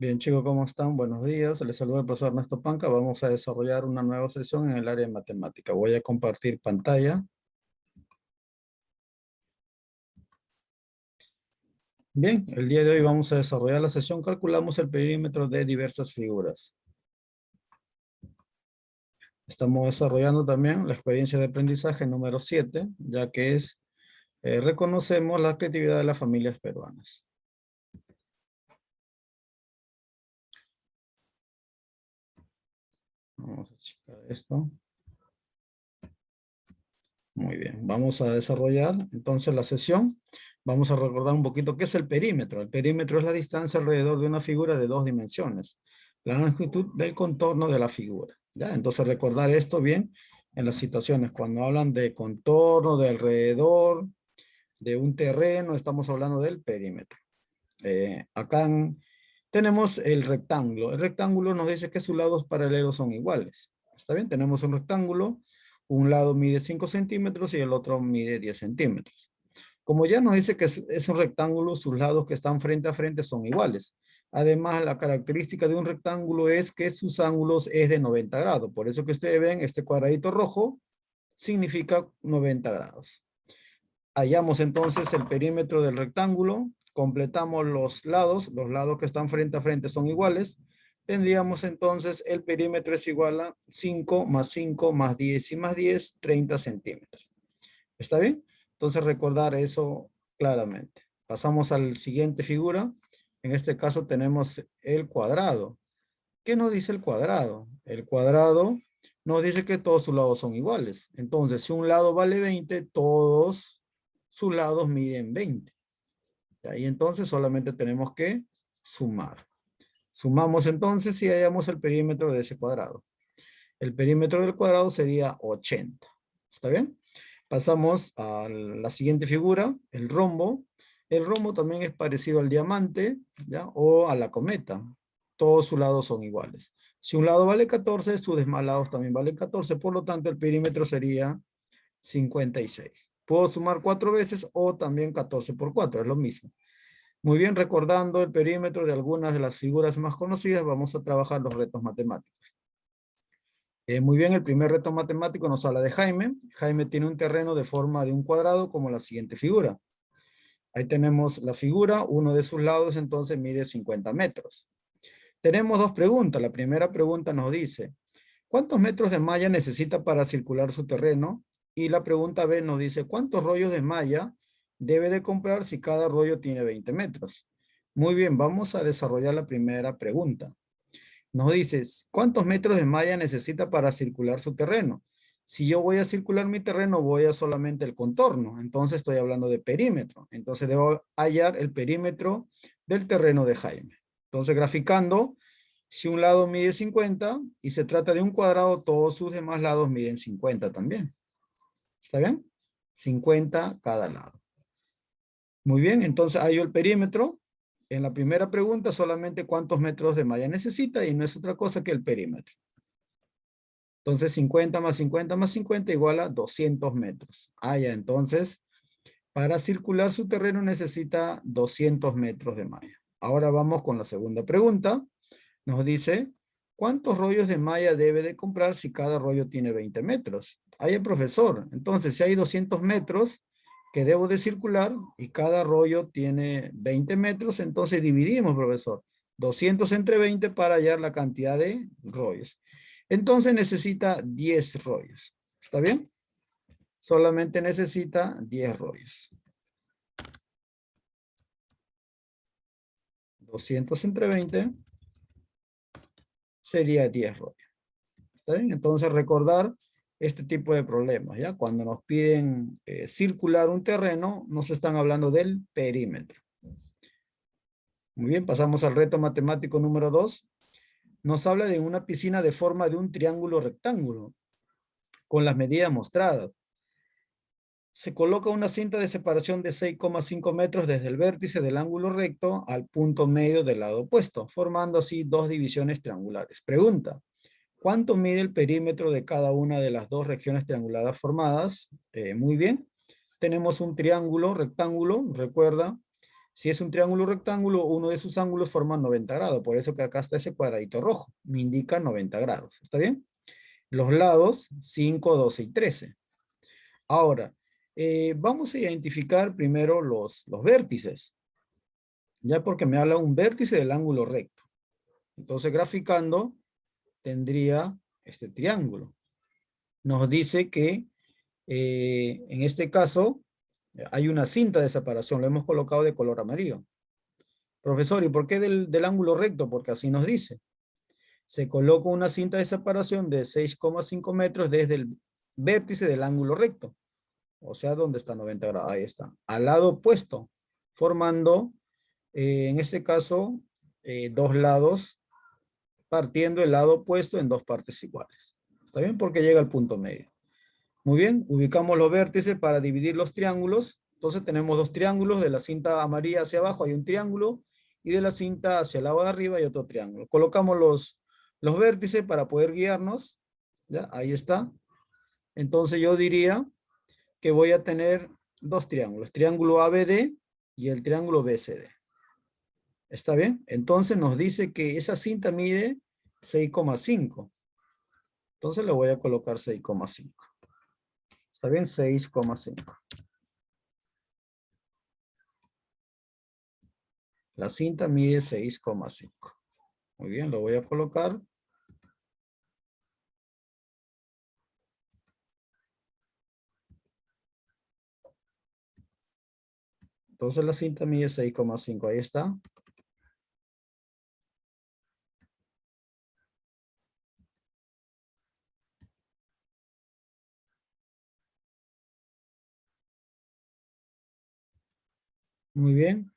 Bien, chicos, ¿cómo están? Buenos días. Les saluda el profesor Ernesto Panca. Vamos a desarrollar una nueva sesión en el área de matemática. Voy a compartir pantalla. Bien, el día de hoy vamos a desarrollar la sesión. Calculamos el perímetro de diversas figuras. Estamos desarrollando también la experiencia de aprendizaje número 7, ya que es reconocemos la creatividad de las familias peruanas. Vamos a checar esto. Muy bien, vamos a desarrollar entonces la sesión. Vamos a recordar un poquito qué es el perímetro. El perímetro es la distancia alrededor de una figura de dos dimensiones, la longitud del contorno de la figura. ¿Ya? Entonces recordar esto bien en las situaciones. Cuando hablan de contorno, de alrededor, de un terreno, estamos hablando del perímetro. Tenemos el rectángulo. El rectángulo nos dice que sus lados paralelos son iguales. ¿Está bien? Tenemos un rectángulo. Un lado mide 5 centímetros y el otro mide 10 centímetros. Como ya nos dice que es un rectángulo, sus lados que están frente a frente son iguales. Además, la característica de un rectángulo es que sus ángulos es de 90 grados. Por eso que ustedes ven este cuadradito rojo significa 90 grados. Hallamos entonces el perímetro del rectángulo, completamos los lados que están frente a frente son iguales, tendríamos entonces el perímetro es igual a 5 más 5 más 10 y más 10, 30 centímetros. ¿Está bien? Entonces recordar eso claramente. Pasamos a la siguiente figura. En este caso tenemos el cuadrado. ¿Qué nos dice el cuadrado? El cuadrado nos dice que todos sus lados son iguales. Entonces, si un lado vale 20, todos sus lados miden 20. Y entonces solamente tenemos que sumar. Sumamos entonces y hallamos el perímetro de ese cuadrado. El perímetro del cuadrado sería 80. ¿Está bien? Pasamos a la siguiente figura, el rombo. El rombo también es parecido al diamante, ¿ya? O a la cometa. Todos sus lados son iguales. Si un lado vale 14, sus demás lados también valen 14. Por lo tanto, el perímetro sería 56. Puedo sumar 4 veces o también 14 por 4, es lo mismo. Muy bien, recordando el perímetro de algunas de las figuras más conocidas, vamos a trabajar los retos matemáticos. Muy bien, el primer reto matemático nos habla de Jaime. Jaime tiene un terreno de forma de un cuadrado como la siguiente figura. Ahí tenemos la figura, uno de sus lados entonces mide 50 metros. Tenemos dos preguntas. La primera pregunta nos dice, ¿cuántos metros de malla necesita para circular su terreno? Y la pregunta B nos dice, ¿cuántos rollos de malla debe de comprar si cada rollo tiene 20 metros? Muy bien, vamos a desarrollar la primera pregunta. Nos dices, ¿cuántos metros de malla necesita para circular su terreno? Si yo voy a circular mi terreno, voy a solamente el contorno. Entonces estoy hablando de perímetro. Entonces debo hallar el perímetro del terreno de Jaime. Entonces graficando, si un lado mide 50 y se trata de un cuadrado, todos sus demás lados miden 50 también. ¿Está bien? 50 cada lado. Muy bien, entonces hallo el perímetro. En la primera pregunta solamente cuántos metros de malla necesita y no es otra cosa que el perímetro. Entonces 50 más 50 más 50 igual a 200 metros. Ya, entonces para circular su terreno necesita 200 metros de malla. Ahora vamos con la segunda pregunta. Nos dice, ¿cuántos rollos de malla debe de comprar si cada rollo tiene 20 metros? Ahí el profesor. Entonces si hay 200 metros que debo de circular y cada rollo tiene 20 metros, entonces dividimos, profesor. 200 entre 20 para hallar la cantidad de rollos. Entonces necesita 10 rollos. ¿Está bien? Solamente necesita 10 rollos. 200 entre 20 sería 10 rollos. ¿Está bien? Entonces recordar este tipo de problemas, ¿ya? Cuando nos piden circular un terreno, nos están hablando del perímetro. Muy bien, pasamos al reto matemático número 2. Nos habla de una piscina de forma de un triángulo rectángulo con las medidas mostradas. Se coloca una cinta de separación de 6,5 metros desde el vértice del ángulo recto al punto medio del lado opuesto, formando así dos divisiones triangulares. Pregunta, ¿cuánto mide el perímetro de cada una de las dos regiones triangulares formadas? Muy bien. Tenemos un triángulo rectángulo, recuerda, Si es un triángulo rectángulo, uno de sus ángulos forma 90 grados. Por eso que acá está ese cuadradito rojo. Me indica 90 grados. ¿Está bien? Los lados 5, 12 y 13. Ahora, vamos a identificar primero los vértices. Ya porque me habla un vértice del ángulo recto. Entonces, graficando, tendría este triángulo. Nos dice que en este caso hay una cinta de separación. Lo hemos colocado de color amarillo. Profesor, ¿y por qué del ángulo recto? Porque así nos dice. Se coloca una cinta de separación de 6,5 metros desde el vértice del ángulo recto. O sea, ¿dónde está 90 grados? Ahí está. Al lado opuesto, formando, en este caso, dos lados, partiendo el lado opuesto en dos partes iguales. ¿Está bien? Porque llega al punto medio. Muy bien, ubicamos los vértices para dividir los triángulos. Entonces tenemos dos triángulos, de la cinta amarilla hacia abajo hay un triángulo y de la cinta hacia el lado de arriba hay otro triángulo. Colocamos los vértices para poder guiarnos. ¿Ya? Ahí está. Entonces yo diría que voy a tener dos triángulos, triángulo ABD y el triángulo BCD. ¿Está bien? Entonces nos dice que esa cinta mide 6,5. Entonces le voy a colocar 6,5. ¿Está bien? 6,5. La cinta mide 6,5. Muy bien, lo voy a colocar. Entonces la cinta mide 6,5. Ahí está. Muy bien.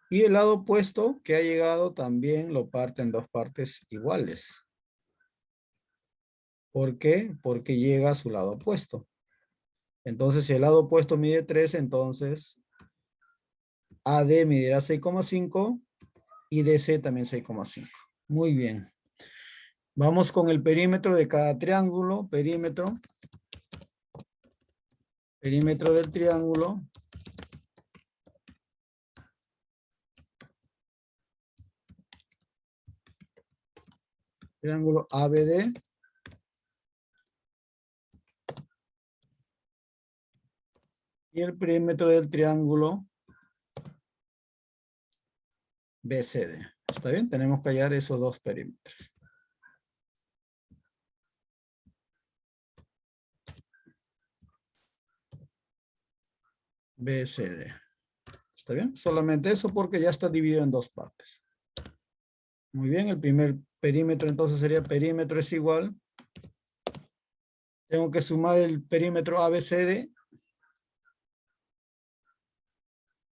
Y el lado opuesto que ha llegado también lo parte en dos partes iguales. ¿Por qué? Porque llega a su lado opuesto. Entonces, si el lado opuesto mide 3, entonces AD medirá 6,5 y DC también 6,5. Muy bien. Vamos con el perímetro de cada triángulo. Perímetro del triángulo. Triángulo ABD. Y el perímetro del triángulo BCD. ¿Está bien? Tenemos que hallar esos dos perímetros. BCD. ¿Está bien? Solamente eso porque ya está dividido en dos partes. Muy bien, el primer perímetro entonces sería perímetro es igual. Tengo que sumar el perímetro ABCD.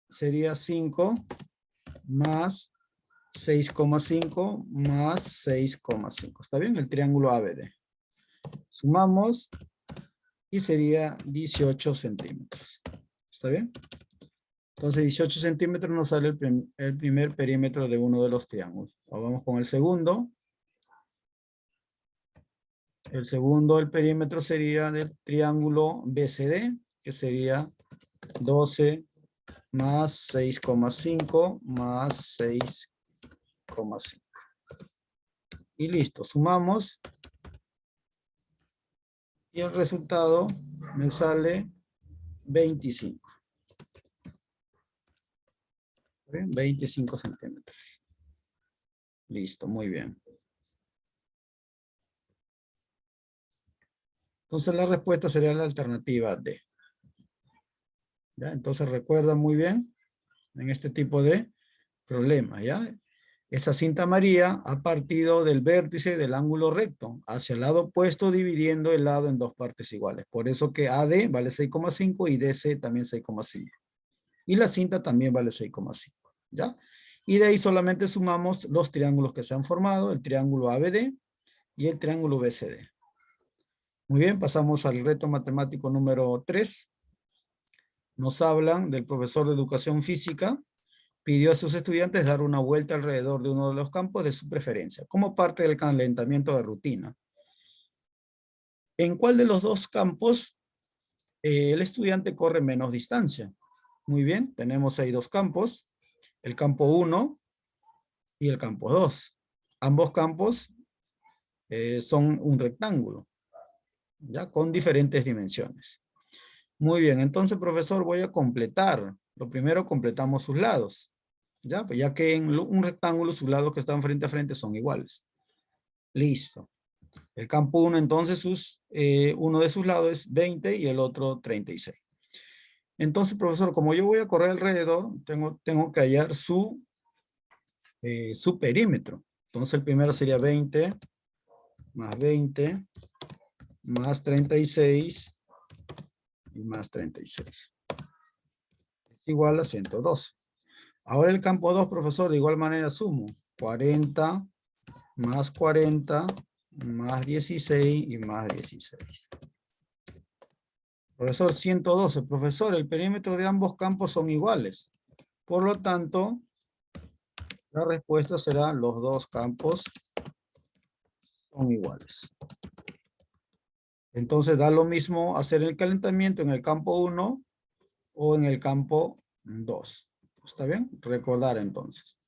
Sería 5 más 6,5 más 6,5. ¿Está bien? El triángulo ABD. Sumamos y sería 18 centímetros. ¿Está bien? Entonces 18 centímetros nos sale el primer perímetro de uno de los triángulos. Ahora vamos con el segundo. El perímetro sería del triángulo BCD, que sería 12 más 6,5 más 6,5. Y listo, sumamos. Y el resultado me sale 25. ¿Bien? 25 centímetros. Listo, muy bien. Entonces la respuesta sería la alternativa D. ¿Ya? Entonces recuerda muy bien en este tipo de problemas, ¿ya? Esa cinta amarilla ha partido del vértice del ángulo recto hacia el lado opuesto, dividiendo el lado en dos partes iguales. Por eso que AD vale 6,5 y DC también 6,5. Y la cinta también vale 6,5, ¿ya? Y de ahí solamente sumamos los triángulos que se han formado, el triángulo ABD y el triángulo BCD. Muy bien, pasamos al reto matemático número 3. Nos hablan del profesor de educación física. Pidió a sus estudiantes dar una vuelta alrededor de uno de los campos de su preferencia, como parte del calentamiento de rutina. ¿En cuál de los dos campos el estudiante corre menos distancia? Muy bien, tenemos ahí dos campos. el campo 1 y el campo 2. Ambos campos son un rectángulo, ya con diferentes dimensiones. Muy bien, entonces, profesor, voy a completar. Lo primero, completamos sus lados. Ya, pues ya que en un rectángulo sus lados que están frente a frente son iguales. Listo. El campo 1, entonces, uno de sus lados es 20 y el otro 36. Entonces, profesor, como yo voy a correr alrededor, tengo que hallar su perímetro. Entonces, el primero sería 20 más 20 más 36 y más 36. Es igual a 112. Ahora el campo 2, profesor, de igual manera sumo. 40 más 40 más 16 y más 16. Profesor, 112. Profesor, el perímetro de ambos campos son iguales. Por lo tanto, la respuesta será los dos campos son iguales. Entonces da lo mismo hacer el calentamiento en el campo 1 o en el campo 2. ¿Está bien? Recordar entonces.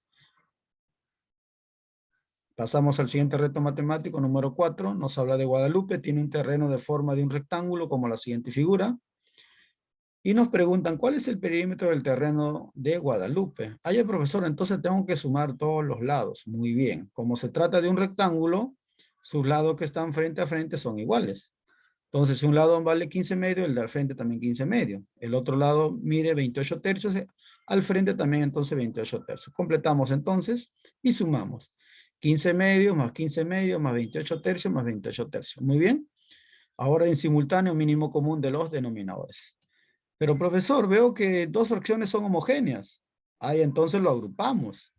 Pasamos al siguiente reto matemático, número 4. Nos habla de Guadalupe. Tiene un terreno de forma de un rectángulo como la siguiente figura. Y nos preguntan, ¿cuál es el perímetro del terreno de Guadalupe? Ay, profesor, entonces tengo que sumar todos los lados. Muy bien. Como se trata de un rectángulo, sus lados que están frente a frente son iguales. Entonces, si un lado vale 15 medios, el de al frente también 15 medios. El otro lado mide 28 tercios, al frente también entonces 28 tercios. Completamos entonces y sumamos. 15 medios más 15 medios más 28 tercios más 28 tercios. Muy bien. Ahora en simultáneo mínimo común de los denominadores. Pero profesor, veo que dos fracciones son homogéneas. Ahí entonces lo agrupamos.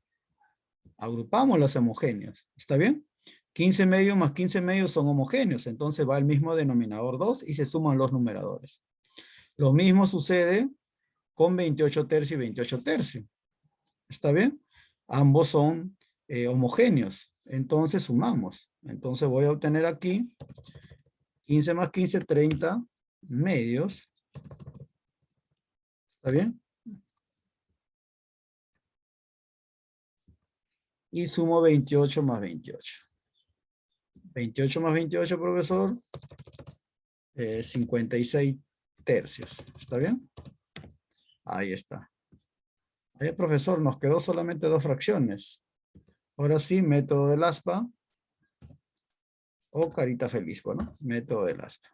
Agrupamos las homogéneas. ¿Está bien? 15 medios más 15 medios son homogéneos. Entonces va el mismo denominador 2 y se suman los numeradores. Lo mismo sucede con 28 tercios y 28 tercios. ¿Está bien? Ambos son homogéneos. Entonces sumamos. Entonces voy a obtener aquí 15 más 15, 30 medios. ¿Está bien? Y sumo 28 más 28. 28 más 28, profesor. 56 tercios. ¿Está bien? Ahí está. Profesor, nos quedó solamente dos fracciones. Ahora sí, método del aspa. O carita feliz, bueno, método del aspa.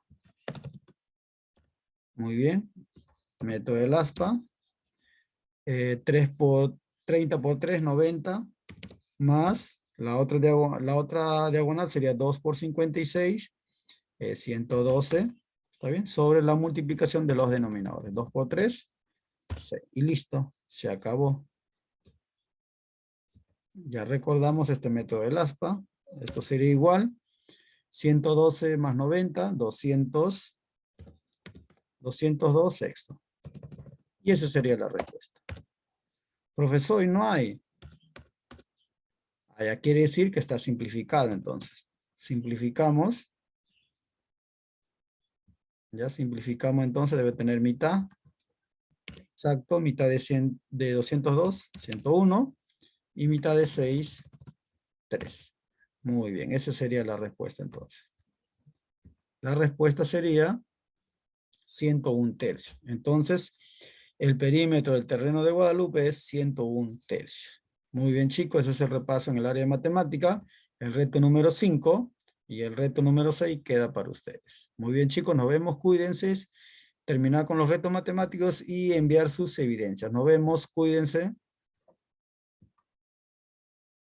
Muy bien. Método del aspa. 30 por 3, 90. Más la otra diagonal sería 2 por 56. 112. ¿Está bien? Sobre la multiplicación de los denominadores. 2 por 3. 6. Y listo. Se acabó. Ya recordamos este método del aspa. Esto sería igual. 112 más 90, 200. 202 sexto. Y esa sería la respuesta. Profesor, ¿y no hay? Allá quiere decir que está simplificado entonces. Simplificamos. Ya simplificamos entonces, debe tener mitad. Exacto, mitad de 202, 101. Y mitad de 6, 3. Muy bien, esa sería la respuesta entonces. La respuesta sería 101 tercios. Entonces, el perímetro del terreno de Guadalupe es 101 tercios. Muy bien, chicos, ese es el repaso en el área de matemática. El reto número 5 y el reto número 6 queda para ustedes. Muy bien, chicos, nos vemos, cuídense. Terminar con los retos matemáticos y enviar sus evidencias. Nos vemos, cuídense.